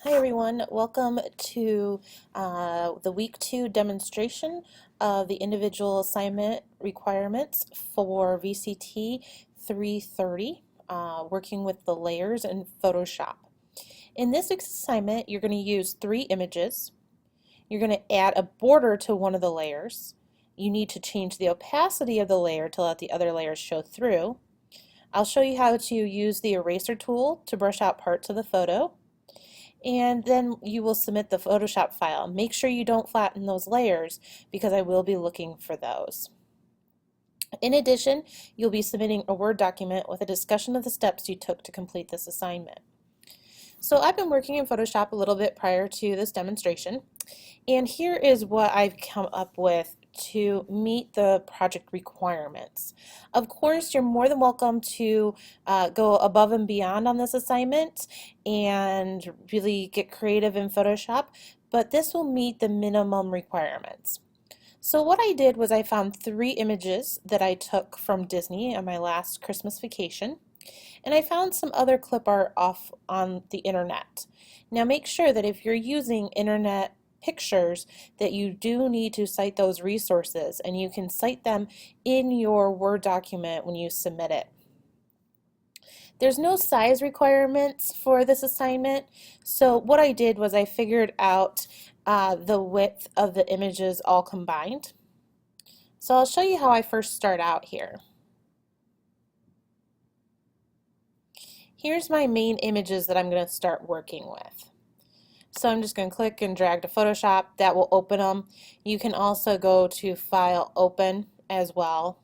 Hi everyone, welcome to the week 2 demonstration of the individual assignment requirements for VCT 330, working with the layers in Photoshop. In this week's assignment, you're going to use 3 images. You're going to add a border to one of the layers. You need to change the opacity of the layer to let the other layers show through. I'll show you how to use the eraser tool to brush out parts of the photo. And then you will submit the Photoshop file. Make sure you don't flatten those layers because I will be looking for those. In addition, you'll be submitting a Word document with a discussion of the steps you took to complete this assignment. So I've been working in Photoshop a little bit prior to this demonstration, and here is what I've come up with to meet the project requirements. Of course, you're more than welcome to go above and beyond on this assignment and really get creative in Photoshop, but this will meet the minimum requirements. So what I did was I found 3 images that I took from Disney on my last Christmas vacation, and I found some other clip art off on the internet. Now make sure that if you're using internet pictures that you do need to cite those resources, and you can cite them in your Word document when you submit it. There's no size requirements for this assignment, so what I did was I figured out the width of the images all combined. So I'll show you how I first start out here. Here's my main images that I'm going to start working with. So I'm just going to click and drag to Photoshop. That will open them. You can also go to File, Open as well.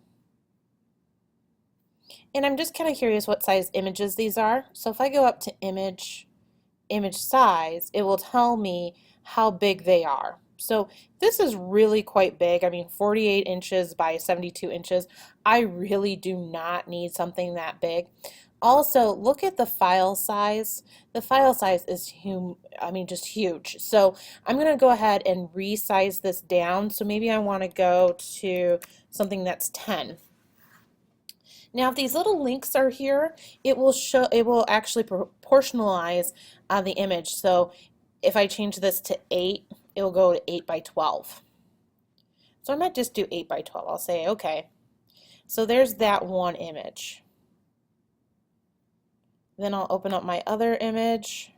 And I'm just kind of curious what size images these are. So if I go up to Image Size, it will tell me how big they are. So this is really quite big. I mean, 48 inches by 72 inches. I really do not need something that big. Also, look at the file size. The file size is just huge. So I'm going to go ahead and resize this down. So maybe I want to go to something that's 10. Now, if these little links are here, it will actually proportionalize the image. So if I change this to 8, it will go to 8 by 12. So I might just do 8 by 12. I'll say, okay. So there's that one image. Then I'll open up my other image,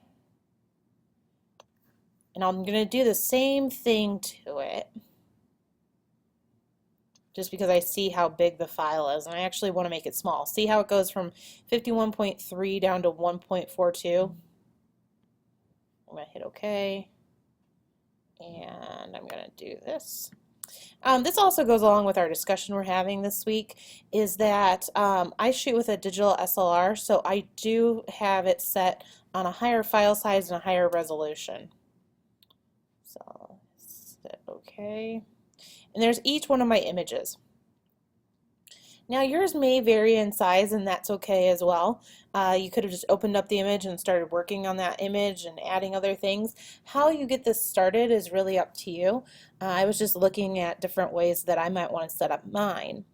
and I'm going to do the same thing to it just because I see how big the file is, and I actually want to make it small. See how it goes from 51.3 down to 1.42? I'm going to hit OK, and I'm going to do this. This also goes along with our discussion we're having this week, is that I shoot with a digital SLR, so I do have it set on a higher file size and a higher resolution. So hit OK. And there's each one of my images. Now yours may vary in size, and that's okay as well. You could have just opened up the image and started working on that image and adding other things. How you get this started is really up to you. I was just looking at different ways that I might want to set up mine.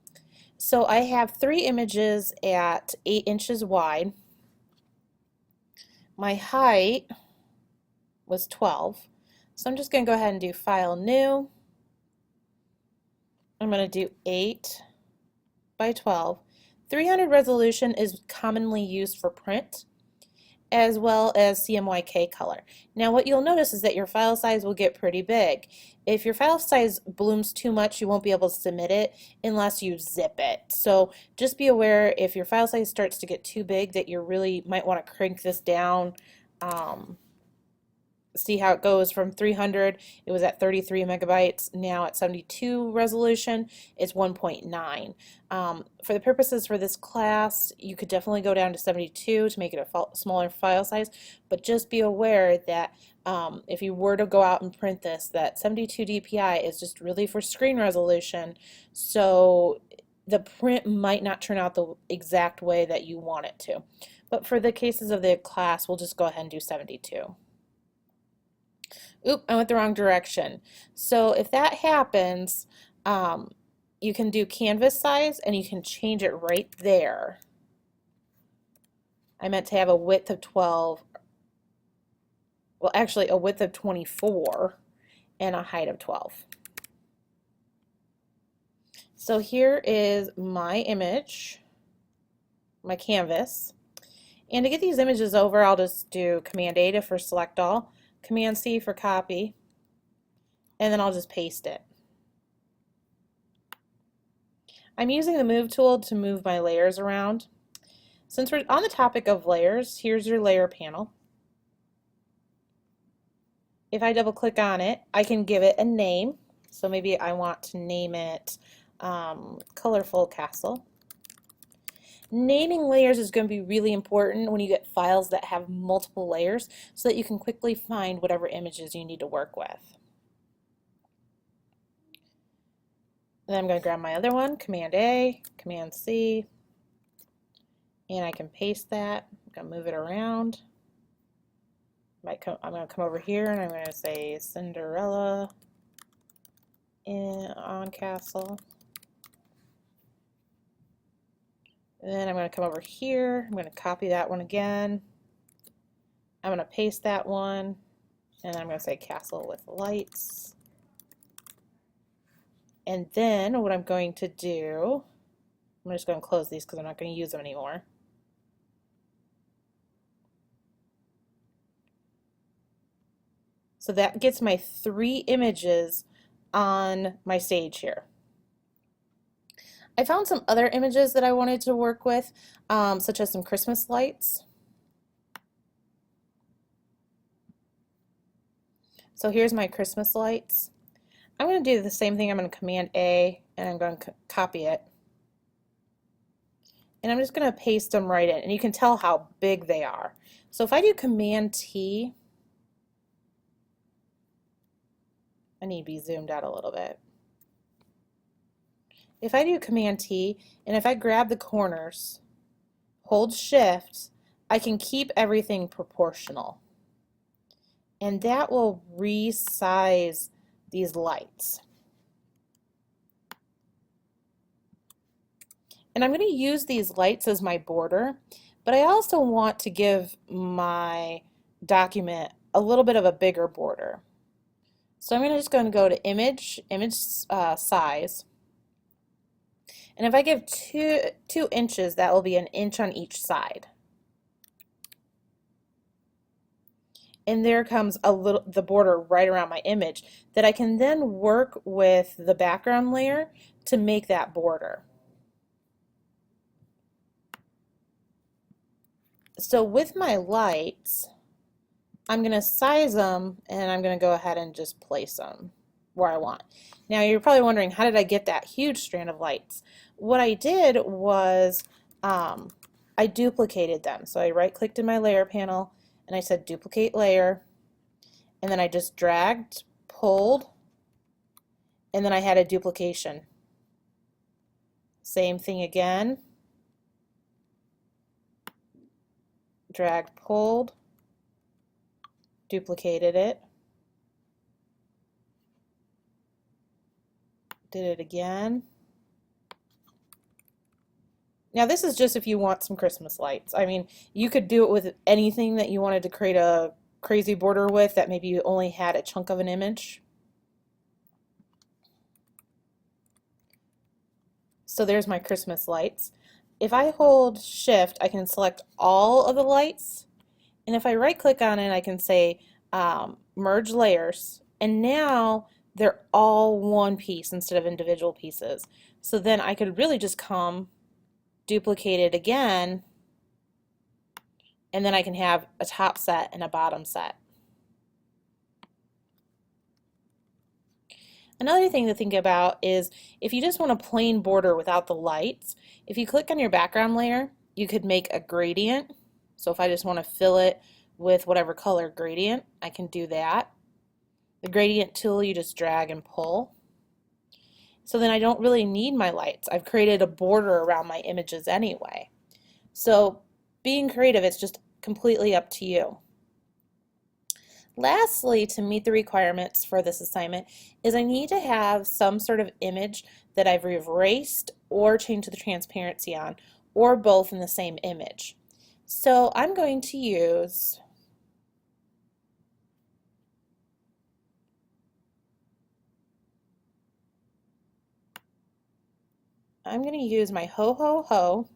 So I have 3 images at 8 inches wide. My height was 12. So I'm just going to go ahead and do File, New. I'm going to do 8 by 12. 300 resolution is commonly used for print, as well as CMYK color. Now what you'll notice is that your file size will get pretty big. If your file size blooms too much, you won't be able to submit it unless you zip it. So just be aware if your file size starts to get too big that you really might want to crank this down. See how it goes from 300, it was at 33 megabytes, now at 72 resolution, it's 1.9. For the purposes for this class, you could definitely go down to 72 to make it a smaller file size, but just be aware that if you were to go out and print this, that 72 DPI is just really for screen resolution, so the print might not turn out the exact way that you want it to. But for the cases of the class, we'll just go ahead and do 72. Oop, I went the wrong direction. So if that happens, you can do canvas size and you can change it right there. I meant to have a width of 12 well, actually a width of 24 and a height of 12. So here is my image, my canvas. And to get these images over, I'll just do Command A for select all, Command C for copy, and then I'll just paste it. I'm using the Move tool to move my layers around. Since we're on the topic of layers, here's your layer panel. If I double click on it, I can give it a name. So maybe I want to name it Colorful Castle. Naming layers is going to be really important when you get files that have multiple layers so that you can quickly find whatever images you need to work with. Then I'm going to grab my other one, Command A, Command C, and I can paste that. I'm going to move it around. I'm going to come over here and I'm going to say Cinderella on Castle. And then I'm going to come over here. I'm going to copy that one again. I'm going to paste that one. And I'm going to say Castle with lights. And then what I'm going to do, I'm just going to close these because I'm not going to use them anymore. So that gets my 3 images on my stage here. I found some other images that I wanted to work with, such as some Christmas lights. So here's my Christmas lights. I'm going to do the same thing. I'm going to Command A and I'm going to copy it. And I'm just going to paste them right in. And you can tell how big they are. So if I do Command T, I need to be zoomed out a little bit. If I do Command T, and if I grab the corners, hold Shift, I can keep everything proportional. And that will resize these lights. And I'm going to use these lights as my border, but I also want to give my document a little bit of a bigger border. So I'm just going to go to Image Size. And if I give 2 inches, that will be 1 inch on each side. And there comes the border right around my image that I can then work with the background layer to make that border. So with my lights, I'm going to size them and I'm going to go ahead and just place them where I want. Now you're probably wondering, how did I get that huge strand of lights? What I did was I duplicated them. So I right-clicked in my layer panel and I said duplicate layer, and then I just dragged, pulled, and then I had a duplication. Same thing again. Dragged, pulled, duplicated it, did it again. Now this is just if you want some Christmas lights. I mean, you could do it with anything that you wanted to create a crazy border with that maybe you only had a chunk of an image. So there's my Christmas lights. If I hold Shift, I can select all of the lights, and if I right click on it, I can say merge layers, and now they're all one piece instead of individual pieces. So then I could really just come, duplicate it again, and then I can have a top set and a bottom set. Another thing to think about is if you just want a plain border without the lights, if you click on your background layer, you could make a gradient. So if I just want to fill it with whatever color gradient, I can do that. The gradient tool, you just drag and pull. So then I don't really need my lights. I've created a border around my images anyway. So being creative, it's just completely up to you. Lastly, to meet the requirements for this assignment is I need to have some sort of image that I've erased or changed the transparency on, or both in the same image. So I'm going to use I'm going to use my Ho Ho Ho,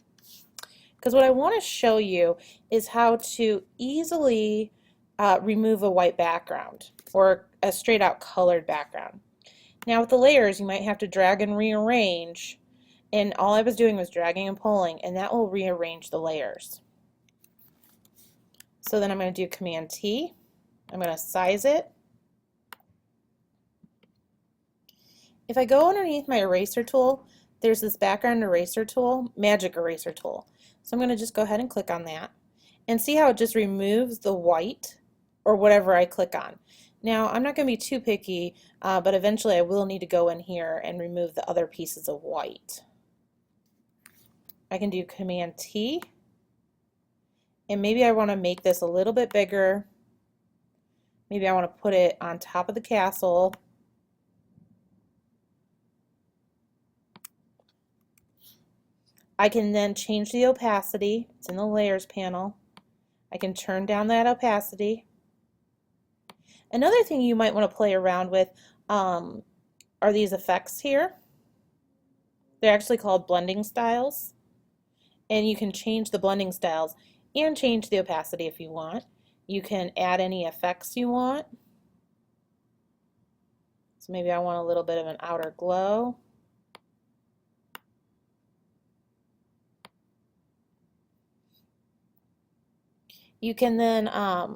because what I want to show you is how to easily remove a white background or a straight out colored background. Now with the layers, you might have to drag and rearrange, and all I was doing was dragging and pulling, and that will rearrange the layers. So then I'm going to do Command T. I'm going to size it. If I go underneath my eraser tool, there's this background eraser tool, magic eraser tool. So I'm going to just go ahead and click on that and see how it just removes the white or whatever I click on. Now I'm not going to be too picky, but eventually I will need to go in here and remove the other pieces of white. I can do Command T, and maybe I want to make this a little bit bigger. Maybe I want to put it on top of the castle. I can then change the opacity. It's in the layers panel. I can turn down that opacity. Another thing you might want to play around with are these effects here. They're actually called blending styles. And you can change the blending styles and change the opacity if you want. You can add any effects you want. So maybe I want a little bit of an outer glow. You can then, I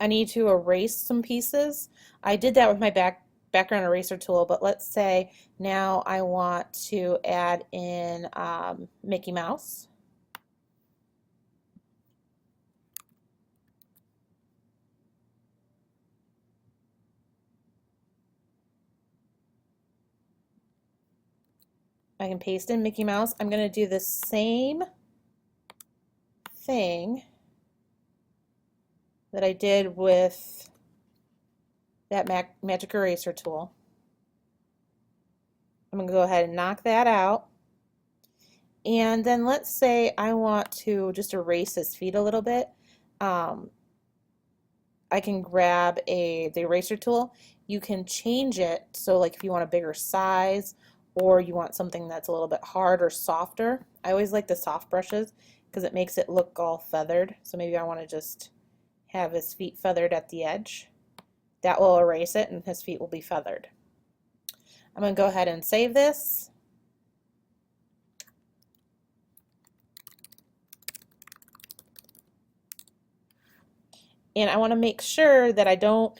need to erase some pieces. I did that with my background eraser tool, but let's say now I want to add in Mickey Mouse. I can paste in Mickey Mouse. I'm going to do the same thing that I did with that magic eraser tool. I'm going to go ahead and knock that out. And then let's say I want to just erase his feet a little bit. I can grab the eraser tool. You can change it, so like if you want a bigger size or you want something that's a little bit hard or softer. I always like the soft brushes because it makes it look all feathered. So maybe I want to just have his feet feathered at the edge. That will erase it and his feet will be feathered. I'm going to go ahead and save this. And I want to make sure that I don't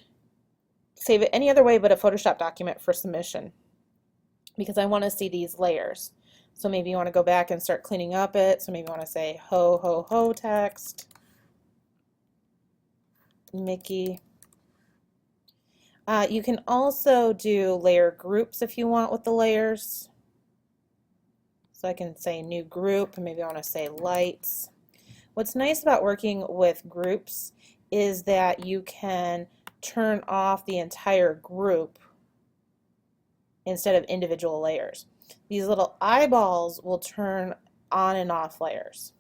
save it any other way but a Photoshop document for submission, because I want to see these layers. So maybe you want to go back and start cleaning up it. So maybe you want to say ho ho ho text, Mickey. You can also do layer groups if you want with the layers. So I can say new group, and maybe I want to say lights. What's nice about working with groups is that you can turn off the entire group instead of individual layers. These little eyeballs will turn on and off layers.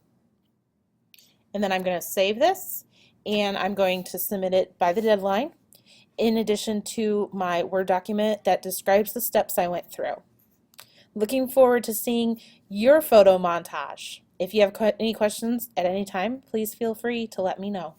And then I'm going to save this, and I'm going to submit it by the deadline, in addition to my Word document that describes the steps I went through. Looking forward to seeing your photo montage. If you have any questions at any time, please feel free to let me know.